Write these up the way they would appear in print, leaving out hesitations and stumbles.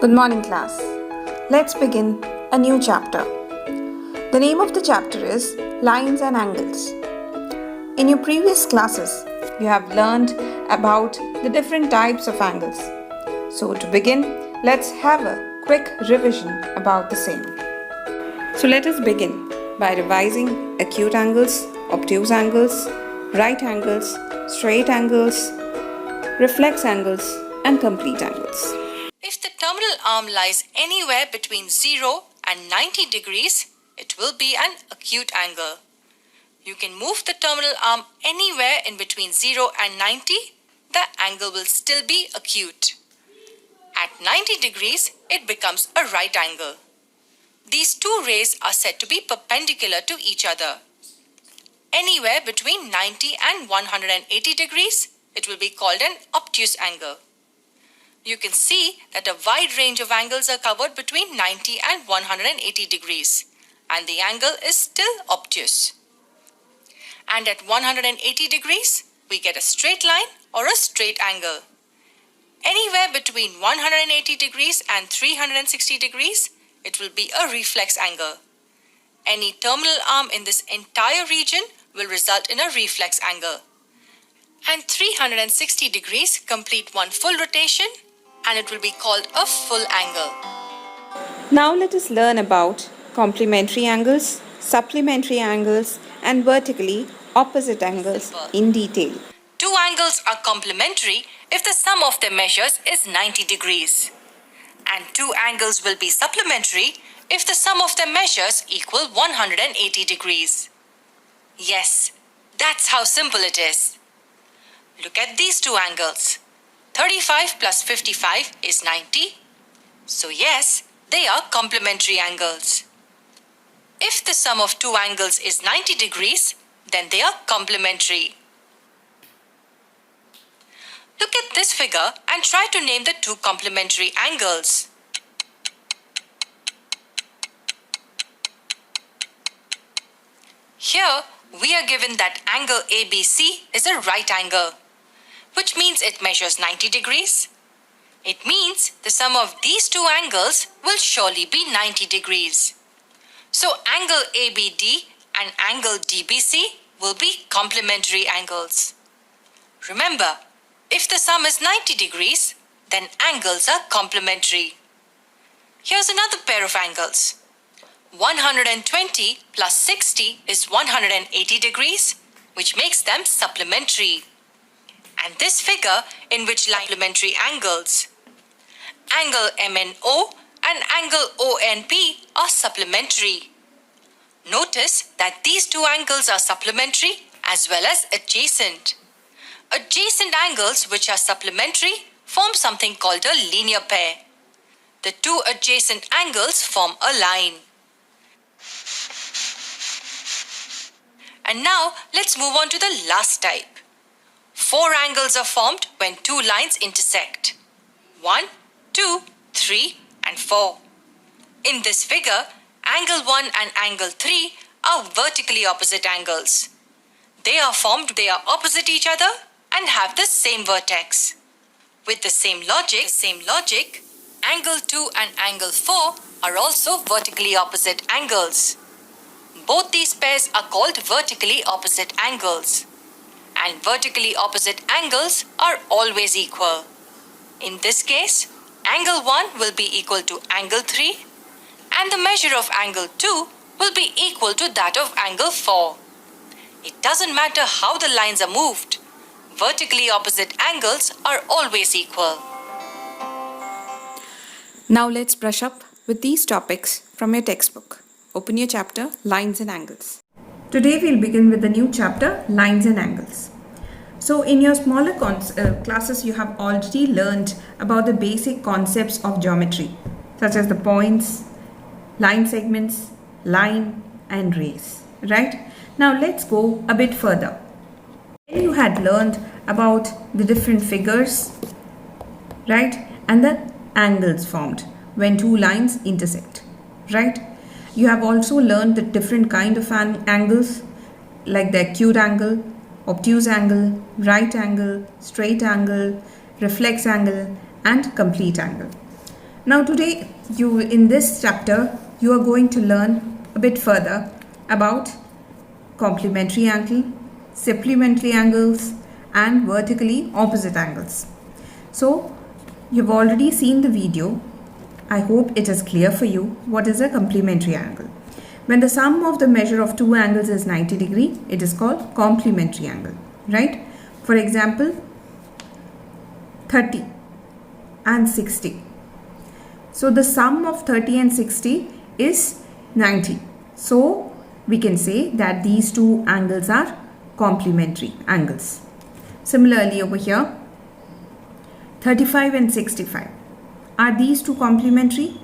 Good morning, class. Let's begin a new chapter. The name of the chapter is Lines and Angles. In your previous classes, you have learned about the different types of angles. So, to begin, let's have a quick revision about the same. So, let us begin by revising acute angles, obtuse angles, right angles, straight angles, reflex angles, and complete angles. If the terminal arm lies anywhere between 0 and 90 degrees, it will be an acute angle. You can move the terminal arm anywhere in between 0 and 90, the angle will still be acute. At 90 degrees, it becomes a right angle. These two rays are said to be perpendicular to each other. Anywhere between 90 and 180 degrees, it will be called an obtuse angle. You can see that a wide range of angles are covered between 90 and 180 degrees, and the angle is still obtuse. And at 180 degrees, we get a straight line or a straight angle. Anywhere between 180 degrees and 360 degrees, it will be a reflex angle. Any terminal arm in this entire region will result in a reflex angle. And 360 degrees complete one full rotation, and it will be called a full angle. Now let us learn about complementary angles, supplementary angles, and vertically opposite angles in detail. Two angles are complementary if the sum of their measures is 90 degrees. And two angles will be supplementary if the sum of their measures equal 180 degrees. Yes, that's how simple it is. Look at these two angles. 35 plus 55 is 90. So yes, they are complementary angles. If the sum of two angles is 90 degrees, then they are complementary. Look at this figure and try to name the two complementary angles. Here, we are given that angle ABC is a right angle, which means it measures 90 degrees. It means the sum of these two angles will surely be 90 degrees. So angle ABD and angle DBC will be complementary angles. Remember, if the sum is 90 degrees, then angles are complementary. Here's another pair of angles. 120 plus 60 is 180 degrees, which makes them supplementary. And this figure in which supplementary angles. Angle MNO and angle ONP are supplementary. Notice that these two angles are supplementary as well as adjacent. Adjacent angles which are supplementary form something called a linear pair. The two adjacent angles form a line. And now let's move on to the last type. Four angles are formed when two lines intersect. 1, 2, 3, and 4. In this figure, angle 1 and angle 3 are vertically opposite angles. They are opposite each other and have the same vertex. With the same logic, angle 2 and angle 4 are also vertically opposite angles. Both these pairs are called vertically opposite angles. And vertically opposite angles are always equal. In this case, angle 1 will be equal to angle 3 and the measure of angle 2 will be equal to that of angle 4. It doesn't matter how the lines are moved. Vertically opposite angles are always equal. Now let's brush up with these topics from your textbook. Open your chapter, Lines and Angles. Today we'll begin with the new chapter, Lines and Angles. So in your smaller classes, you have already learned about the basic concepts of geometry, such as the points, line segments, line and rays, right? Now let's go a bit further. Then you had learned about the different figures, right? And the angles formed when two lines intersect, right? You have also learned the different kind of angles, like the acute angle, obtuse angle, right angle, straight angle, reflex angle, and complete angle. Now today in this chapter you are going to learn a bit further about complementary angle, supplementary angles and vertically opposite angles. So you've already seen the video. I hope it is clear for you what is a complementary angle. When the sum of the measure of two angles is 90 degree, it is called complementary angle, right? For example, 30 and 60. So the sum of 30 and 60 is 90. So we can say that these two angles are complementary angles. Similarly over here, 35 and 65. Are these two complementary?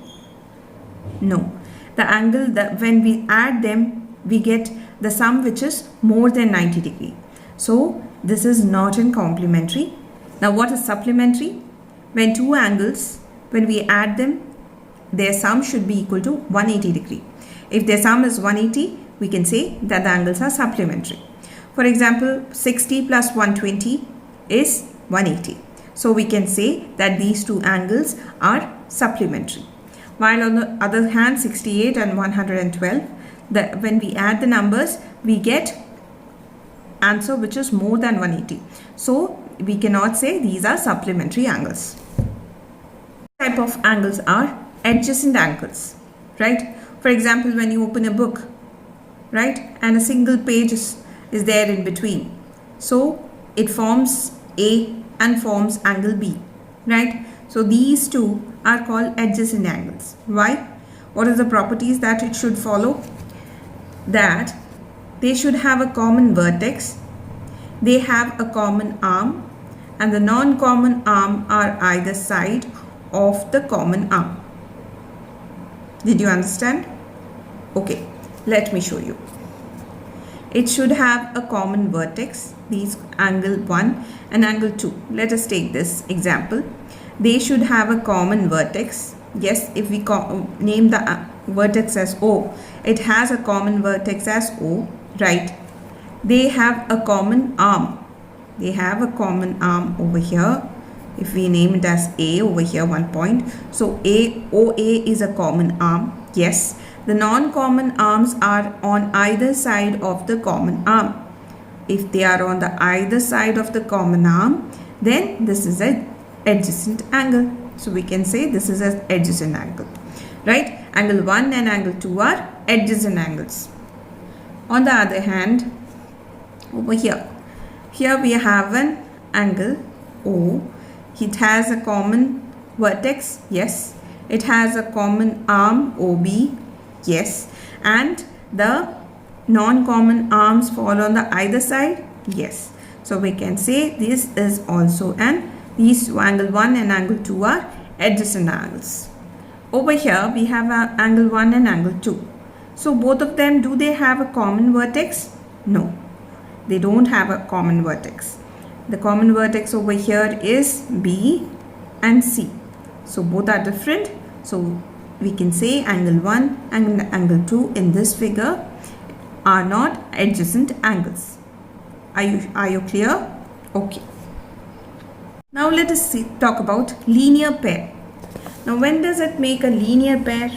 No. The angle that when we add them, we get the sum which is more than 90 degree. So this is not in complementary. Now what is supplementary? When two angles, when we add them, their sum should be equal to 180 degree. If their sum is 180, we can say that the angles are supplementary. For example, 60 plus 120 is 180. So we can say that these two angles are supplementary. While on the other hand, 68 and 112, when we add the numbers, we get answer which is more than 180. So we cannot say these are supplementary angles. Type of angles are adjacent angles, right? For example, when you open a book, right, and a single page is there in between, so it forms A and forms angle B, right? So these two are called adjacent angles. Why? What are the properties that it should follow? That they should have a common vertex, they have a common arm, and the non-common arm are either side of the common arm. Did you understand? Okay, let me show you. It should have a common vertex, these angle 1 and angle 2. Let us take this example. They should have a common vertex. Yes, if we name the vertex as O, it has a common vertex as O, right? They have a common arm. They have a common arm over here. If we name it as A over here, 1 point. So OA is a common arm. Yes. The non-common arms are on either side of the common arm. If they are on the either side of the common arm, then this is an adjacent angle. So we can say this is an adjacent angle, right? Angle 1 and angle 2 are adjacent angles. On the other hand, over here we have an angle O. It has a common vertex, yes. It has a common arm OB, yes. And the non-common arms fall on the either side, yes. So we can say this is also these angle 1 and angle 2 are adjacent angles. Over here we have angle 1 and angle 2. So both of them, do they have a common vertex? No, they don't have a common vertex. The common vertex over here is B and C. So both are different. So we can say angle 1 and angle 2 in this figure are not adjacent angles. Are you clear? Okay. Now let us talk about linear pair. Now when does it make a linear pair?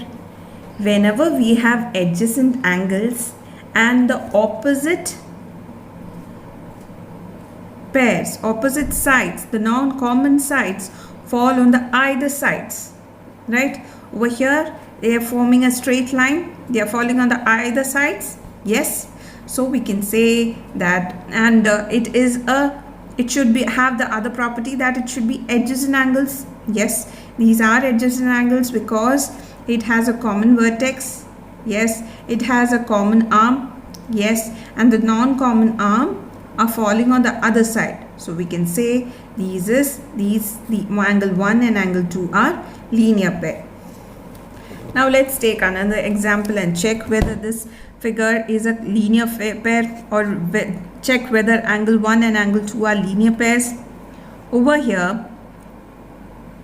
Whenever we have adjacent angles and the opposite pairs, opposite sides, the non-common sides fall on the either sides, right? Over here they are forming a straight line, they are falling on the either sides, yes. So we can say that, and it should have the other property that it should be adjacent angles. Yes, these are adjacent angles because it has a common vertex, yes. It has a common arm, yes, and the non-common arm are falling on the other side. So we can say the angle 1 and angle 2 are linear pair. Now let's take another example and check whether this figure is a linear pair, or check whether angle 1 and angle 2 are linear pairs. Over here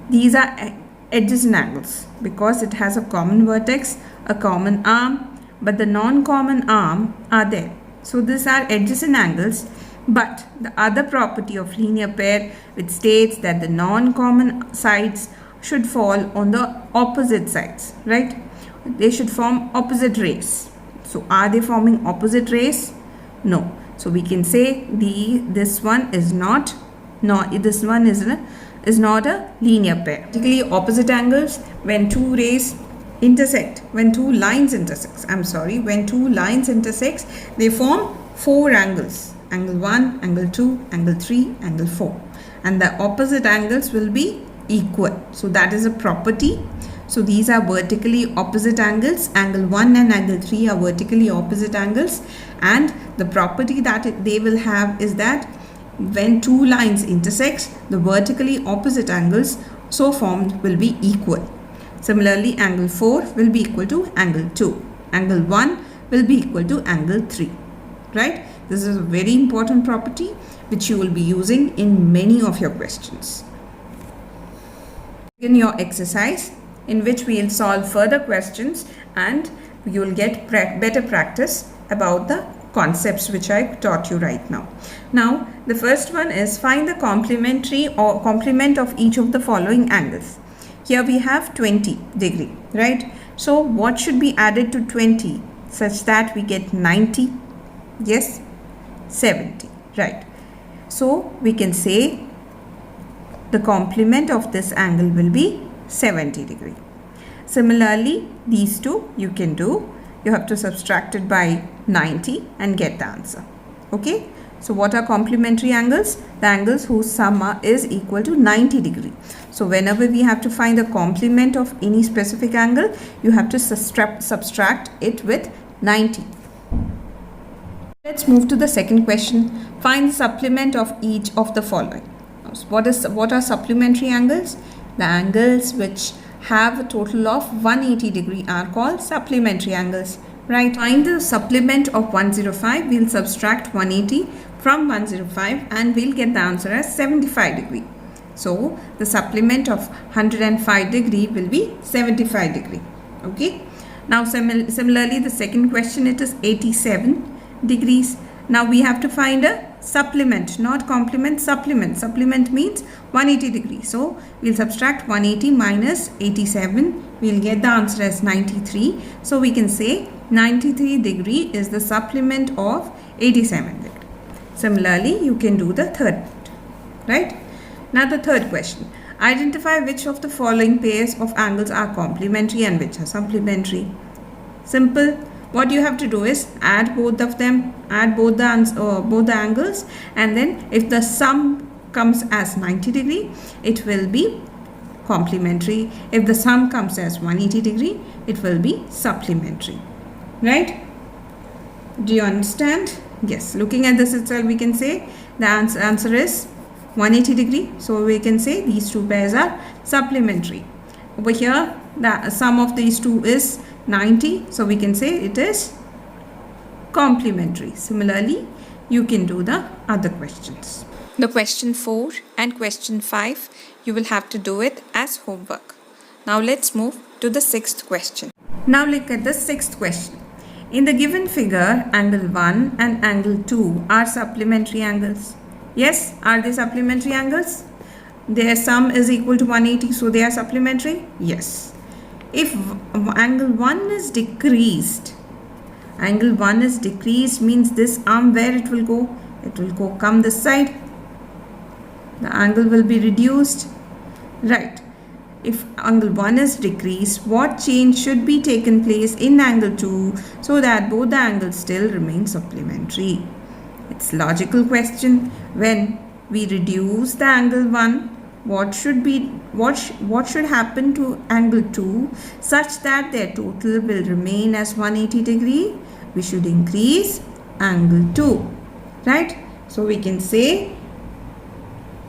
these are adjacent angles because it has a common vertex, a common arm, but the non-common arm are there. So these are adjacent angles, but the other property of linear pair which states that the non-common sides should fall on the opposite sides, right? They should form opposite rays. So are they forming opposite rays? No. So we can say this one is not, this one is not a linear pair. Basically opposite angles, when two rays intersect, when two lines intersect, they form four angles. Angle 1, angle 2, angle 3, angle 4. And the opposite angles will be equal. So that is a property. So these are vertically opposite angles. Angle 1 and angle 3 are vertically opposite angles. And the property that they will have is that when two lines intersect, the vertically opposite angles so formed will be equal. Similarly, angle 4 will be equal to angle 2. Angle 1 will be equal to angle 3. Right? This is a very important property which you will be using in many of your questions. In your exercise, in which we will solve further questions and you will get better practice about the concepts which I taught you right now. Now, the first one is find the complementary or complement of each of the following angles. Here we have 20 degree, right? So what should be added to 20 such that we get 90? Yes, 70, right? So we can say the complement of this angle will be 70 degree. Similarly, these two you can do. You have to subtract it by 90 and get the answer. Okay. So what are complementary angles? The angles whose sum is equal to 90 degree. So whenever we have to find the complement of any specific angle, you have to subtract it with 90. Let's move to the second question. Find the supplement of each of the following. What are supplementary angles? The angles which have a total of 180 degree are called supplementary angles. Right. Find the supplement of 105. We'll subtract 180 from 105 and we'll get the answer as 75 degree. So the supplement of 105 degree will be 75 degree. Okay. Now similarly the second question, it is 87 degrees. Now we have to find a supplement, not complement, supplement. Supplement means 180 degrees. So we'll subtract 180 minus 87. We'll get the answer as 93. So we can say 93 degree is the supplement of 87 degree. Similarly, you can do the third part, right? Now the third question. Identify which of the following pairs of angles are complementary and which are supplementary. Simple. What you have to do is add both of them, add both the angles, and then if the sum comes as 90 degree, it will be complementary. If the sum comes as 180 degree, it will be supplementary. Right? Do you understand? Yes. Looking at this itself, we can say the answer is 180 degree. So we can say these two pairs are supplementary. Over here, the sum of these two is 90. So we can say it is complementary. Similarly, you can do the other questions. The question 4 and question 5, you will have to do it as homework. Now let's move to the sixth question. Now look at the sixth question. In the given figure, angle 1 and angle 2 are supplementary angles. Yes, are they supplementary angles? Their sum is equal to 180, so they are supplementary? Yes. If angle 1 is decreased, angle 1 is decreased means this arm, where it will go? It will go come this side. The angle will be reduced. Right. If angle 1 is decreased, what change should be taken place in angle 2 so that both the angles still remain supplementary? It's logical question. When we reduce the angle 1, what should happen to angle 2 such that their total will remain as 180 degree? We should increase angle 2, right? So we can say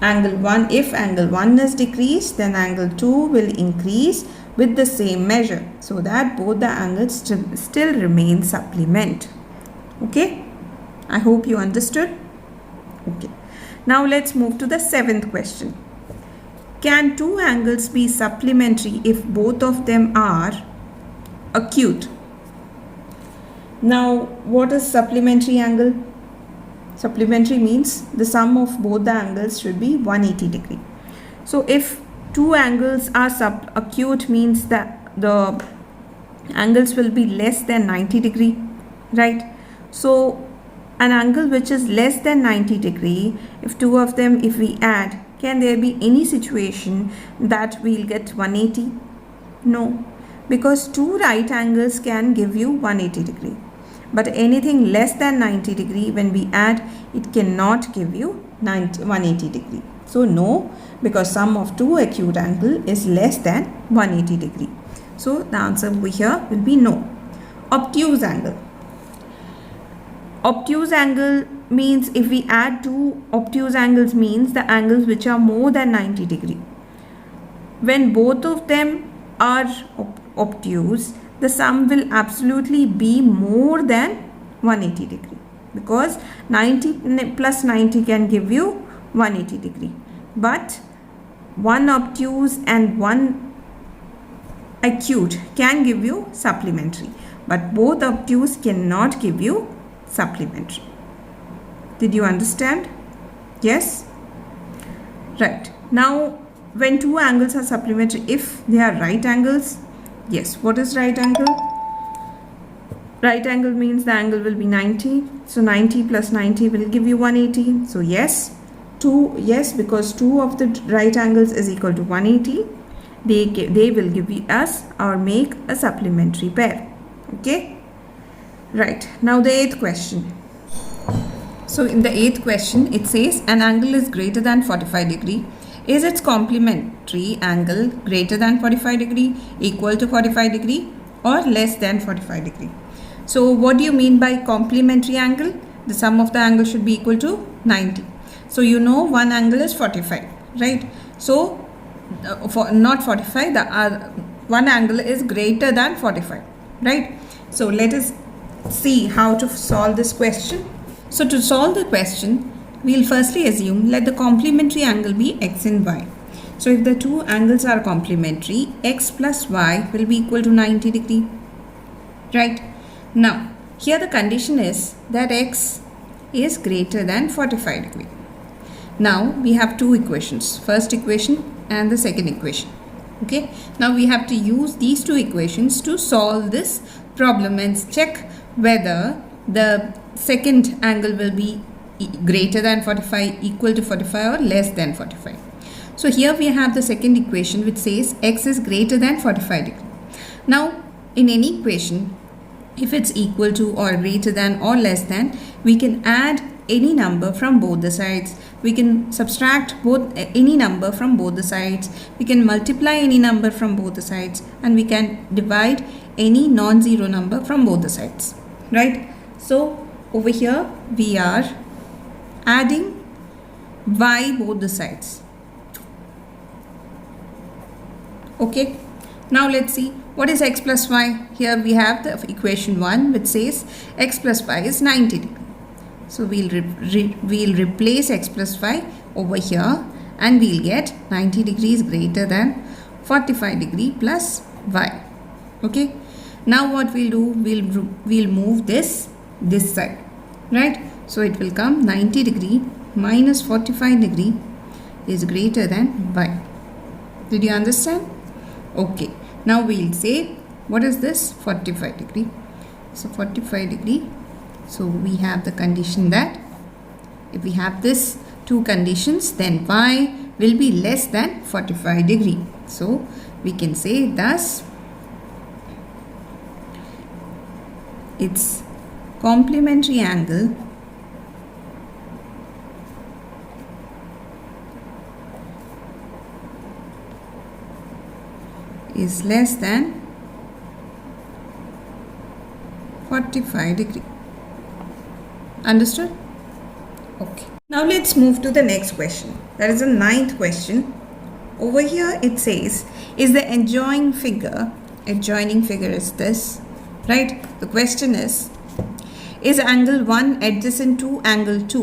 angle 1, if angle 1 is decreased, then angle 2 will increase with the same measure so that both the angles still remain supplement. Okay, I hope you understood. Okay, now let's move to the seventh question. Can two angles be supplementary if both of them are acute? Now, what is supplementary angle? Supplementary means the sum of both the angles should be 180 degree. So if two angles are subacute means that the angles will be less than 90 degree, right? So an angle which is less than 90 degree, if two of them, if we add, can there be any situation that we'll get 180? No, because two right angles can give you 180 degree. But anything less than 90 degree, when we add, it cannot give you 180 degree. So no, because sum of two acute angle is less than 180 degree. So the answer over here will be no. Obtuse angle. Obtuse angle means if we add two obtuse angles means the angles which are more than 90 degree. When both of them are obtuse, the sum will absolutely be more than 180 degree, because 90 plus 90 can give you 180 degree. But one obtuse and one acute can give you supplementary, but both obtuse cannot give you supplementary. Did you understand? Yes? Right. Now, when two angles are supplementary, if they are right angles, yes. What is right angle? Right angle means the angle will be 90. So 90 plus 90 will give you 180. So yes. Yes, because two of the right angles is equal to 180. They will give us or make a supplementary pair. Okay. Right. Now the eighth question. So in the eighth question, it says an angle is greater than 45 degree. Is its complementary angle greater than 45 degree, equal to 45 degree, or less than 45 degree? So what do you mean by complementary angle? The sum of the angle should be equal to 90. So you know one angle is 45, right? So for not 45, the one angle is greater than 45, right? So let us see how to solve this question. So to solve the question, we'll firstly assume let the complementary angle be x and y. So if the two angles are complementary, x plus y will be equal to 90 degree, right? Now here the condition is that x is greater than 45 degree. Now we have two equations, first equation and the second equation. Okay, now we have to use these two equations to solve this problem and check whether the second angle will be greater than 45, equal to 45, or less than 45. So here we have the second equation which says x is greater than 45 degree. Now in any equation, if it's equal to or greater than or less than, we can add any number from both the sides. We can subtract any number from both the sides. We can multiply any number from both the sides, and we can divide any non-zero number from both the sides, right? So over here we are adding y both the sides. Okay, now let's see what is x plus y. Here we have the equation 1 which says x plus y is 90 degree. So we'll replace x plus y over here, and we'll get 90 degrees greater than 45 degree plus y. Okay, now what we'll do, we'll move this side, right? So it will come 90 degree minus 45 degree is greater than y. Did you understand? Okay, now we'll say what is this? 45 degree. So 45 degree. So we have the condition that if we have this two conditions, then y will be less than 45 degree. So we can say thus its complementary angle is less than 45 degree. Understood? Okay. Now let's move to the next question. That is the ninth question. Over here it says, is the adjoining figure is this, right? The question is angle 1 adjacent to angle 2?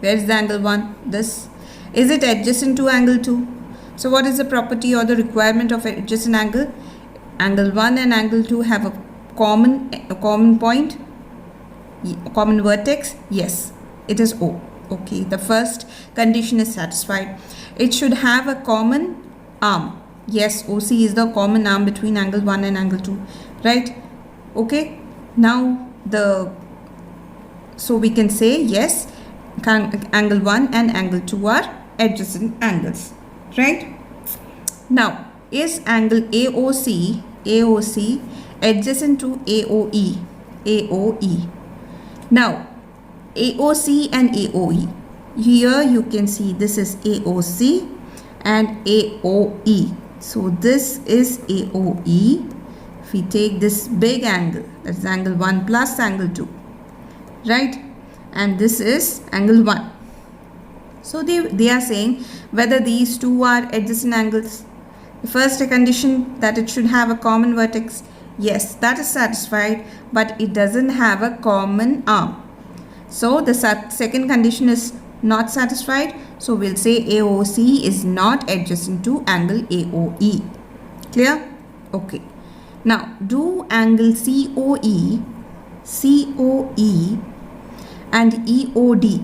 Where is the angle 1? This. Is it adjacent to angle 2? So what is the property or the requirement of adjacent angle? Angle 1 and angle 2 have a common point, common vertex. Yes, it is O. Okay, the first condition is satisfied. It should have a common arm. Yes, OC is the common arm between angle 1 and angle 2, right? Okay, now so we can say yes, angle 1 and angle 2 are adjacent angles, right? Now, is angle AOC adjacent to AOE? Now, AOC and AOE. Here you can see this is AOC and AOE. So this is AOE. If we take this big angle, that's angle 1 plus angle 2, right? And this is angle 1. So they are saying whether these two are adjacent angles. The first condition, that it should have a common vertex. Yes, that is satisfied, but it doesn't have a common arm. So the second condition is not satisfied. So we'll say AOC is not adjacent to angle AOE. Clear? Okay. Now, do angle COE and EOD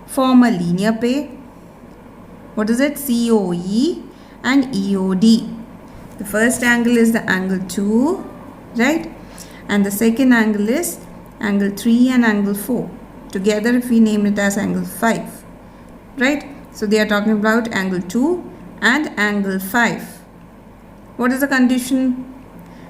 form a linear pair? What is it? COE and EOD. The first angle is the angle 2, right? And the second angle is angle 3 and angle 4. Together, if we name it as angle 5, right? So they are talking about angle 2 and angle 5. What is the condition?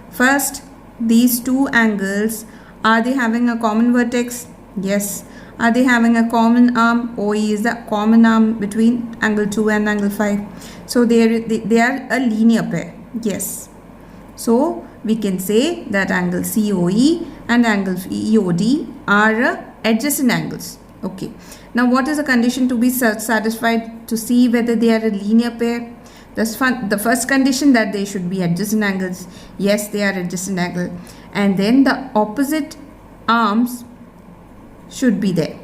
First, these two angles, are they having a common vertex? Yes. Are they having a common arm? OE is the common arm between angle 2 and angle 5. So they are a linear pair. Yes. So we can say that angle COE and angle EOD are adjacent angles. Okay. Now what is the condition to be satisfied to see whether they are a linear pair? The first condition, that they should be adjacent angles. Yes, they are adjacent angle. And then the opposite arms should be there.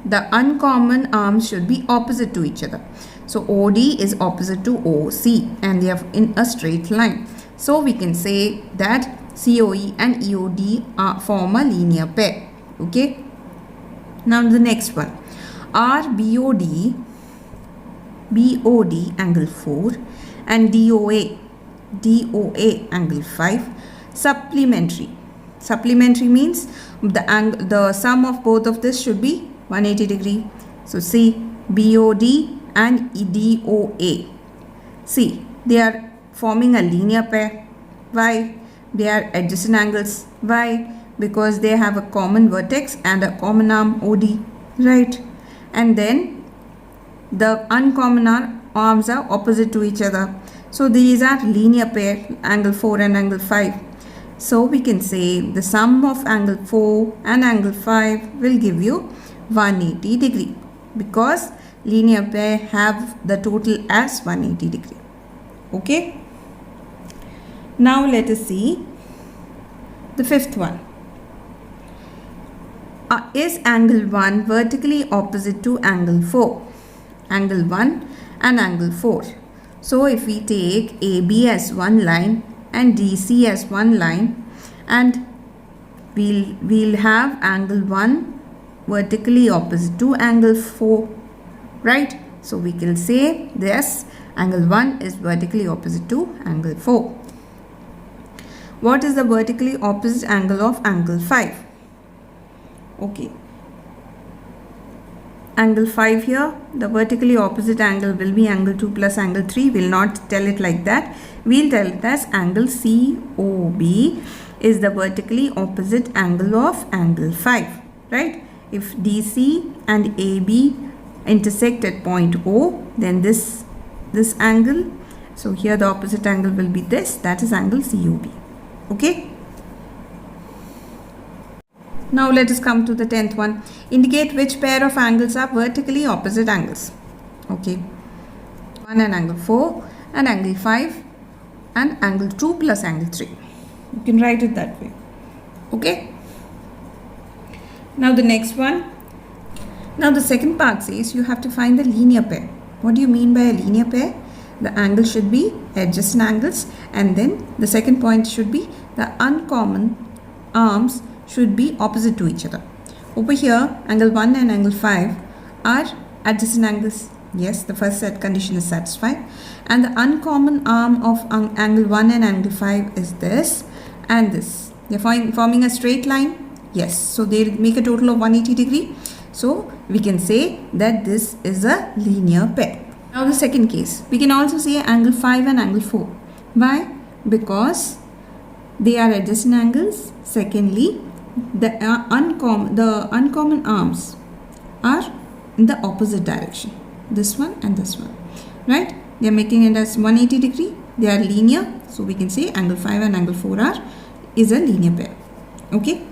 The uncommon arms should be opposite to each other. So OD is opposite to OC and they are in a straight line. So we can say that COE and EOD form a linear pair. Okay. Now the next one. Are BOD angle 4 and DOA angle 5 supplementary. Supplementary means the sum of both of this should be 180 degree. So see, BOD and DOA. See, they are forming a linear pair. Why? They are adjacent angles. Why? Because they have a common vertex and a common arm OD, right? And then the uncommon arms are opposite to each other. So these are linear pair, angle 4 and angle 5. So we can say the sum of angle 4 and angle 5 will give you 180 degree because linear pair have the total as 180 degree. Okay. Now let us see the fifth one. Is angle 1 vertically opposite to angle 4? Angle 1 and angle 4. So if we take AB as one line and DC as one line, and we'll have angle 1 vertically opposite to angle 4, right? So we can say this angle 1 is vertically opposite to angle 4. What is the vertically opposite angle of angle 5? Okay. Angle 5 here, the vertically opposite angle will be angle 2 plus angle 3. We'll not tell it like that. We'll tell it as angle COB is the vertically opposite angle of angle 5, right? If DC and AB intersect at point O, then this angle, so here the opposite angle will be this, that is angle COB. Okay. Now let us come to the 10th one. Indicate which pair of angles are vertically opposite angles. Okay. 1 and angle 4 and angle 5 and angle 2 plus angle 3. You can write it that way. Okay. Now the next one. Now the second part says you have to find the linear pair. What do you mean by a linear pair? The angle should be adjacent angles, and then the second point should be the uncommon arms should be opposite to each other. Over here, angle 1 and angle 5 are adjacent angles. Yes, the first set condition is satisfied. And the uncommon arm of angle 1 and angle 5 is this and this. They're forming a straight line. Yes, so they make a total of 180 degree. So we can say that this is a linear pair. Now the second case, we can also say angle 5 and angle 4. Why? Because they are adjacent angles. Secondly, the uncommon arms are in the opposite direction. This one and this one, right? They are making it as 180 degree. They are linear, so we can say angle 5 and angle 4 is a linear pair. Okay.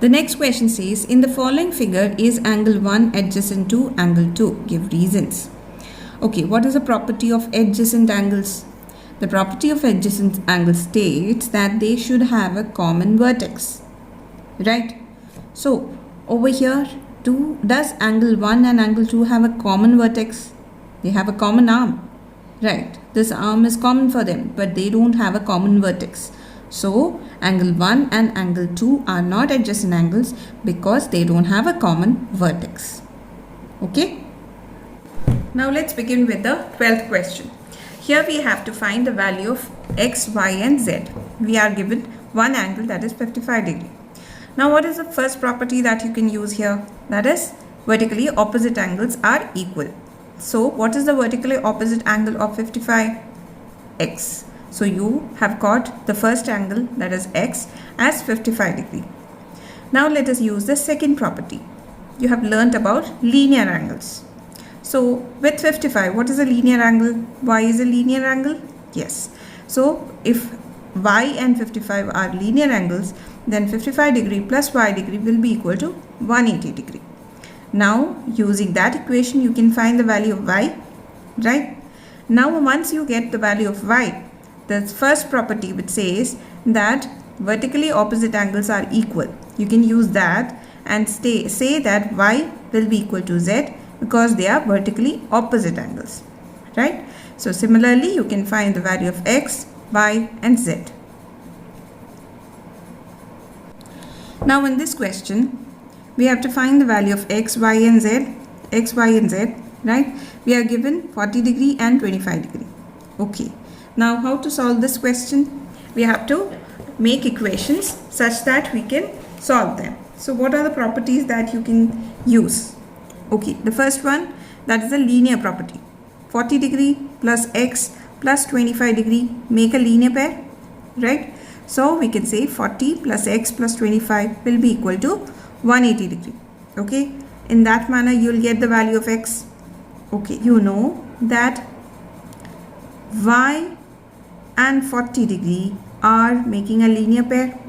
The next question says, in the following figure, is angle 1 adjacent to angle 2? Give reasons. Okay, what is the property of adjacent angles? The property of adjacent angles states that they should have a common vertex, right? So over here, does angle 1 and angle 2 have a common vertex? They have a common arm, right? This arm is common for them, but they don't have a common vertex. So angle 1 and angle 2 are not adjacent angles because they don't have a common vertex. Okay? Now let's begin with the 12th question. Here we have to find the value of x, y and z. We are given one angle, that is 55 degree. Now what is the first property that you can use here? That is vertically opposite angles are equal. So what is the vertically opposite angle of 55? X. So you have got the first angle, that is x, as 55 degree. Now let us use the second property. You have learnt about linear angles. So with 55, what is a linear angle? Y is a linear angle? Yes. So if y and 55 are linear angles, then 55 degree plus y degree will be equal to 180 degree. Now using that equation, you can find the value of y, right? Now once you get the value of y, the first property which says that vertically opposite angles are equal, you can use that and say that y will be equal to z because they are vertically opposite angles, right? So similarly, you can find the value of x, y and z. Now in this question, we have to find the value of x, y and z, right? We are given 40 degree and 25 degree. Okay. Now how to solve this question? We have to make equations such that we can solve them. So what are the properties that you can use? Okay, the first one, that is a linear property. 40 degree plus x plus 25 degree make a linear pair, right? So we can say 40 plus x plus 25 will be equal to 180 degree. Okay, in that manner you will get the value of x. Okay, you know that y and 40 degree are making a linear pair.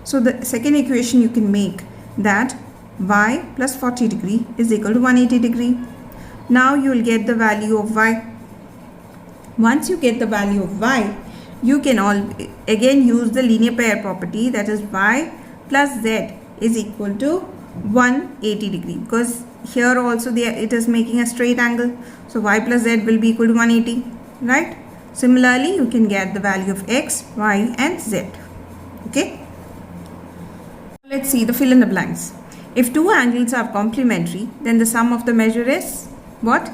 So the second equation you can make that y plus 40 degree is equal to 180 degree. Now you will get the value of y. Once you get the value of y, you can again use the linear pair property, that is y plus z is equal to 180 degree, because here also it is making a straight angle. So y plus z will be equal to 180, right? Similarly, you can get the value of x, y and z. Okay. Let's see the fill in the blanks. If two angles are complementary, then the sum of the measure is what?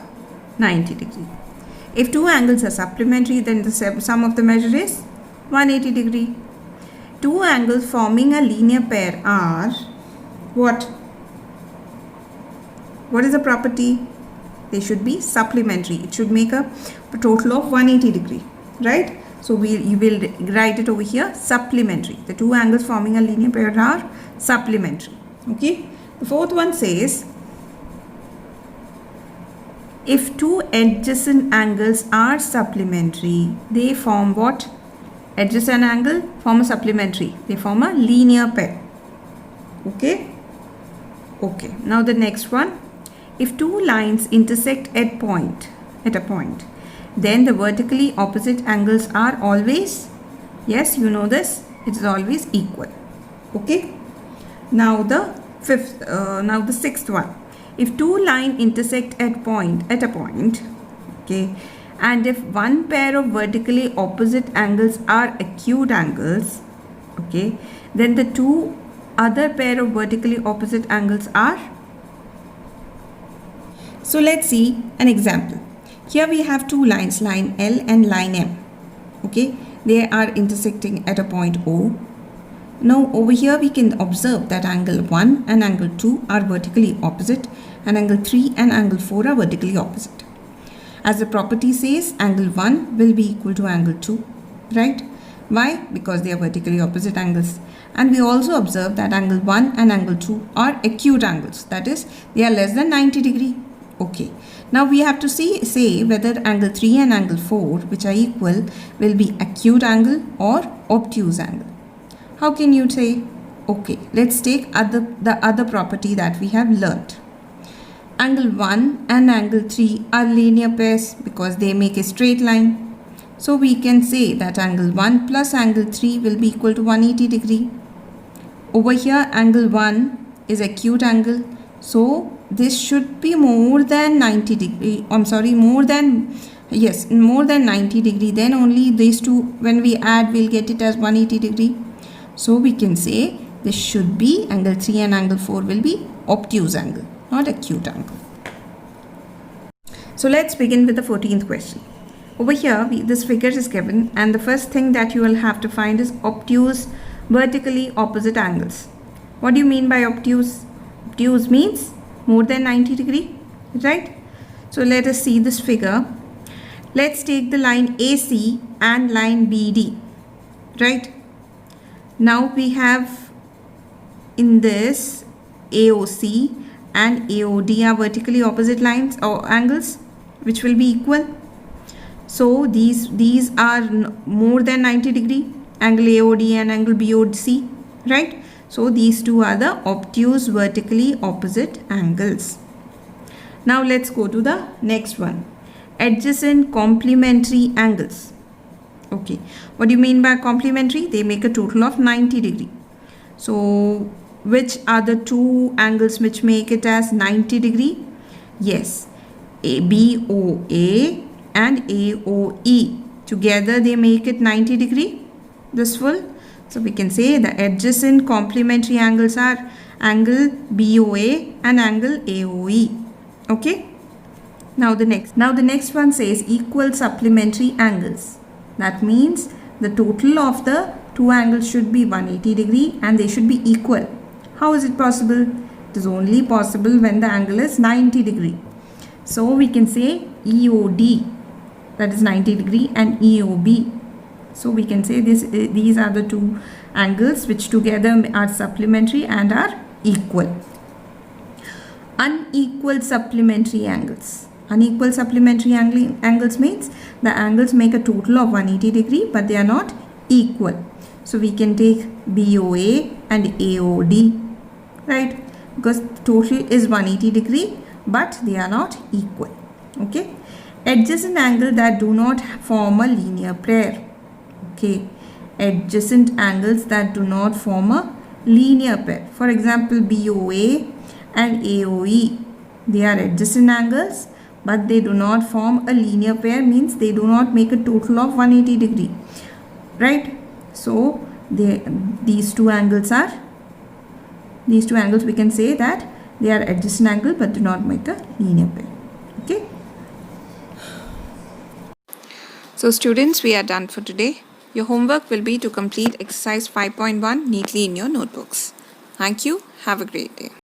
90 degree. If two angles are supplementary, then the sum of the measure is 180 degree. Two angles forming a linear pair are what? What is the property? They should be supplementary. It should make a total of 180 degree, right? So you will write it over here, supplementary. The two angles forming a linear pair are supplementary. Okay. The fourth one says, if two adjacent angles are supplementary, they form what? Adjacent angle form a supplementary. They form a linear pair. Okay. Okay. Now the next one. If two lines intersect at a point, then the vertically opposite angles are always, yes, you know this, it is always equal. Okay. Now the sixth one. If two lines intersect at a point, okay, and if one pair of vertically opposite angles are acute angles, okay, then the two other pair of vertically opposite angles are So let's see an example. Here we have two lines, line L and line M. Okay, they are intersecting at a point O. Now over here we can observe that angle 1 and angle 2 are vertically opposite and angle 3 and angle 4 are vertically opposite. As the property says, angle 1 will be equal to angle 2, right? Why? Because they are vertically opposite angles. And we also observe that angle 1 and angle 2 are acute angles. That is, they are less than 90 degree. Okay. Now we have to say whether angle 3 and angle 4, which are equal, will be acute angle or obtuse angle. How can you say? Okay, let's take the other property that we have learnt. Angle 1 and angle 3 are linear pairs because they make a straight line. So we can say that angle 1 plus angle 3 will be equal to 180 degree. Over here angle 1 is acute angle. So this should be more than 90 degree. More than 90 degree. Then only these two, when we add, we'll get it as 180 degree. So we can say this should be angle 3 and angle 4 will be obtuse angle, not acute angle. So let's begin with the 14th question. Over here, this figure is given and the first thing that you will have to find is obtuse vertically opposite angles. What do you mean by obtuse? Obtuse means more than 90 degree, right? So let us see this figure. Let's take the line AC and line BD, right? Now we have in this AOC and AOD are vertically opposite lines or angles which will be equal. So these are more than 90 degree, angle AOD and angle BOC, right? So these two are the obtuse vertically opposite angles. Now let's go to the next one. Adjacent complementary angles. Okay, what do you mean by complementary? They make a total of 90 degree. So which are the two angles which make it as 90 degree? Yes, BOA and AOE. Together they make it 90 degree. This full. So we can say the adjacent complementary angles are angle BOA and angle AOE. Okay. Now the next one says equal supplementary angles. That means the total of the two angles should be 180 degree and they should be equal. How is it possible? It is only possible when the angle is 90 degree. So we can say EOD, that is 90 degree, and EOB. So we can say these are the two angles which together are supplementary and are equal. Unequal supplementary angles. Unequal supplementary angles means the angles make a total of 180 degree but they are not equal. So we can take BOA and AOD, right? Because total is 180 degree but they are not equal. Okay. Adjacent angle that do not form a linear pair. Okay. Adjacent angles that do not form a linear pair. For example, BOA and AOE. They are adjacent angles but they do not form a linear pair, means they do not make a total of 180 degree, right? So these two angles we can say that they are adjacent angle but do not make a linear pair. Okay. So students, we are done for today. Your homework will be to complete exercise 5.1 neatly in your notebooks. Thank you. Have a great day.